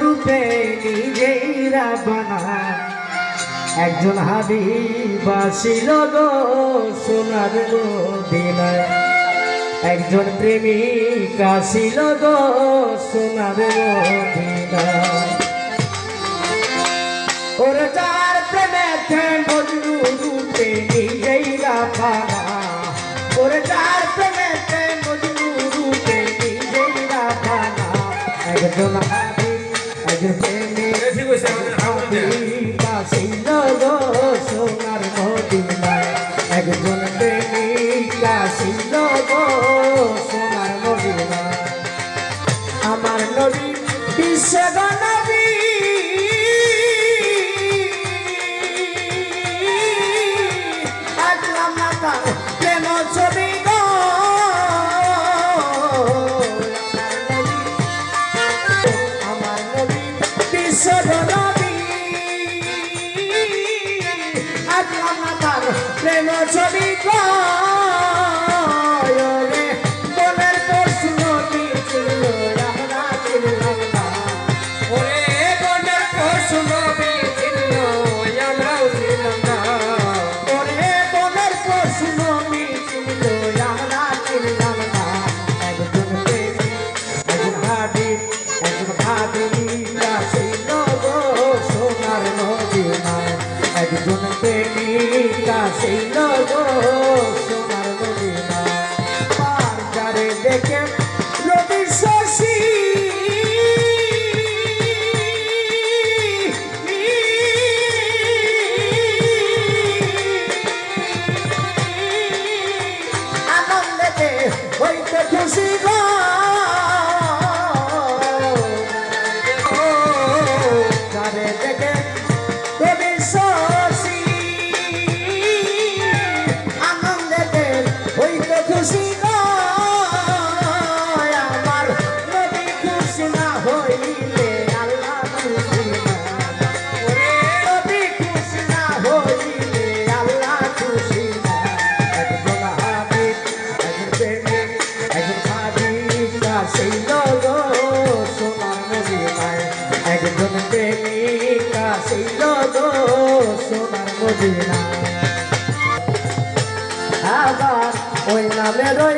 রূপে নিজেই রাবানা একজন হাবিব আসিল গো সোনার মদিনায় একজন প্রেমিক আসিল গো সোনার মদিনায় ওর যার প্রেমেতে মজনু রূপে নিজেই রাবানা ওর যার প্রেমেতে মজনু রূপে নিজেই রাবানা একজন হাবিব একজন প্রেমিক আসিল গো সোনার মদিনায় একজন প্রেমিক আসিল গো সোনার মদিনায় আমার নবী বিশ্ব নবী আসলাম না তার প্রেম ছবি গো আমার নবী বিশ্ব প্রেম ছবি রে মনের প্রশ্ন ছিল আমরা ছিলাম না ওরে মনের প্রশ্ন ছিল আমরাও ছিলাম না ওরে মনের প্রশ্ন ছিল আমরা ছিলাম না একজন প্রেমী একজন হাবিব আসিল গো সোনার মদিনায় একজন প্রেমিক আসিল গো সোনার মদিনায় পার যারে দেখে রবি শশী আনন্দেতে হইতে খুশি গো যারে দেখে রবি শশী খুশি গো আমার নবী খুশি না হইলে আল্লাহ খুশি না ওরে নবী খুশি না হইলে আল্লাহ খুশি না একজন হাবিব একজন প্রেমিক একজন হাবিব আসিল গো সোনার মদিনায় একজন প্রেমিক আসিল গো সোনার মদিনায় আবার ওই নামে রই